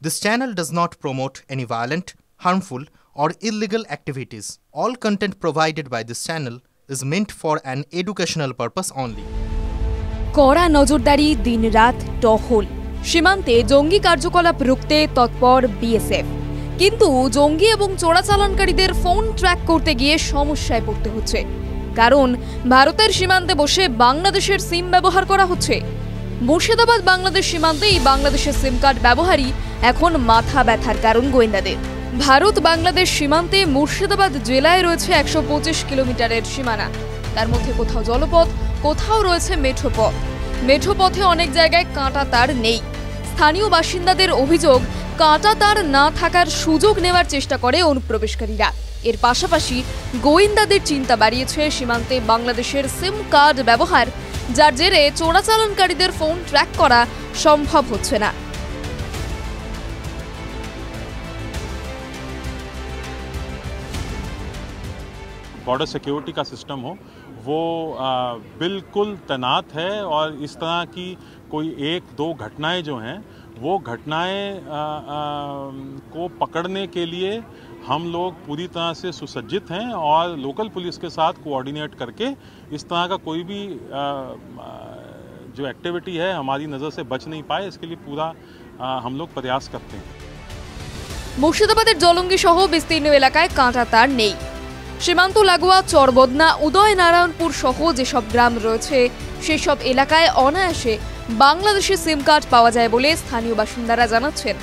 This channel does not promote any violent, harmful, or illegal activities. All content provided by this channel is meant for an educational purpose only. কড়া নজরদারি, দিনরাত টহল, সীমান্তে জঙ্গি কার্যকলাপ রুখতে তৎপর বিএসএফ। কিন্তু জঙ্গি এবং চোরাচালানকারীদের ফোন ট্র্যাক করতে গিয়ে সমস্যায় পড়তে হচ্ছে, কারণ ভারতের সীমান্তে বসে বাংলাদেশের সিম ব্যবহার করা হচ্ছে। মুর্শিদাবাদ বাংলাদেশ সীমান্তে এই বাংলাদেশের সিম কার্ড ব্যবহারই এখন মাথা ব্যথার কারণ গোয়েন্দাদের। ভারত বাংলাদেশ সীমান্তে মুর্শিদাবাদ জেলায় রয়েছে ১২৫ কিলোমিটারের সীমানা। তার মধ্যে কোথাও জলপথ, কোথাও রয়েছে মেঠোপথ। মেঠোপথে অনেক জায়গায় কাঁটা তার নেই। স্থানীয় বাসিন্দাদের অভিযোগ, কাঁটা তার না থাকার সুযোগ নেওয়ার চেষ্টা করে অনুপ্রবেশকারীরা। এর পাশাপাশি গোয়েন্দাদের চিন্তা বাড়িয়েছে সীমান্তে বাংলাদেশের সিম কার্ড ব্যবহার, যার জেরে চোরাচালানকারীদের ফোন ট্র্যাক করা সম্ভব হচ্ছে না। बॉर्डर सिक्योरिटी का सिस्टम हो वो बिल्कुल तैनात है और इस तरह की कोई एक दो घटनाएं जो हैं वो घटनाएं को पकड़ने के लिए हम लोग पूरी तरह से सुसज्जित हैं और लोकल पुलिस के साथ कोऑर्डिनेट करके इस तरह का कोई भी जो एक्टिविटी है हमारी नज़र से बच नहीं पाए, इसके लिए पूरा हम लोग प्रयास करते हैं। মুর্শিদাবাদের জলঙ্গি সহ বিস্তীর্ণ এলাকায় কাঁটা তার নেই। সীমান্ত লাগোয়া চরবদনা, উদয়নারায়ণপুর সহ যেসব গ্রাম রয়েছে সেসব এলাকায় অনায়াসে বাংলাদেশের সিম কার্ড পাওয়া যায় বলে স্থানীয় বাসিন্দারা জানাচ্ছেন।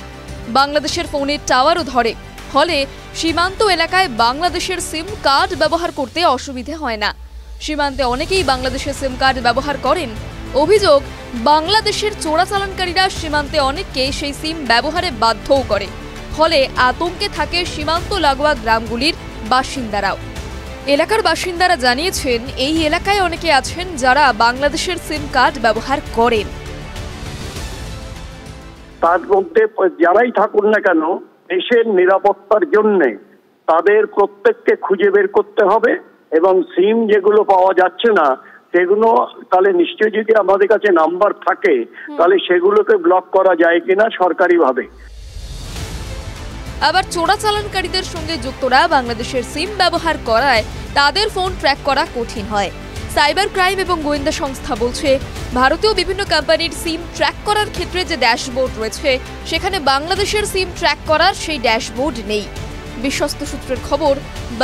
বাংলাদেশের ফোনের টাওয়ারও ধরে, ফলে সীমান্ত এলাকায় বাংলাদেশের সিম কার্ড ব্যবহার করতে অসুবিধে হয় না। সীমান্তে অনেকেই বাংলাদেশের সিম কার্ড ব্যবহার করেন। অভিযোগ, বাংলাদেশের চোরাচালানকারীরা সীমান্তে অনেককে সেই সিম ব্যবহারে বাধ্যও করে, ফলে আতঙ্কে থাকে সীমান্ত লাগোয়া গ্রামগুলির বাসিন্দারাও। এলাকার বাসিন্দারা জানিয়েছেন, এই এলাকায় অনেকে আছেন যারা বাংলাদেশের সিম কার্ড ব্যবহার করেন। তার মধ্যে যারাই থাকুন না কেন, দেশের নিরাপত্তার জন্য তাদের প্রত্যেককে খুঁজে বের করতে হবে এবং সিম যেগুলো পাওয়া যাচ্ছে না সেগুলো তাহলে নিশ্চয়ই, যদি আমাদের কাছে নাম্বার থাকে তাহলে সেগুলোকে ব্লক করা যায় কিনা সরকারিভাবে। আবার চোরাচালানকারীদের সঙ্গে যুক্তরা বাংলাদেশের সিম ব্যবহার করায় তাদের ফোন ট্র্যাক করা কঠিন হয়। সাইবার ক্রাইম এবং গোয়েন্দা সংস্থা বলছে, ভারতীয় বিভিন্ন কোম্পানির সিম ট্র্যাক করার ক্ষেত্রে যে ড্যাশবোর্ড রয়েছে সেখানে বাংলাদেশের সিম ট্র্যাক করার সেই ড্যাশবোর্ড নেই। বিশ্বস্ত সূত্রের খবর,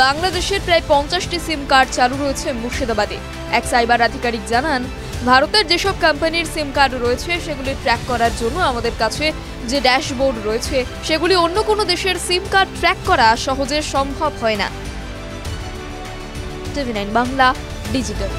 বাংলাদেশের প্রায় 50টি সিম কার্ড চালু রয়েছে মুর্শিদাবাদে। এক সাইবার আধিকারিক জানান, ভারতের যেসব কোম্পানির সিম কার্ড রয়েছে সেগুলি ট্র্যাক করার জন্য আমাদের কাছে যে ড্যাশবোর্ড রয়েছে সেগুলি অন্য কোনো দেশের সিম কার্ড ট্র্যাক করা সহজে সম্ভব হয় না। টিভি9 বাংলা ডিজিটাল।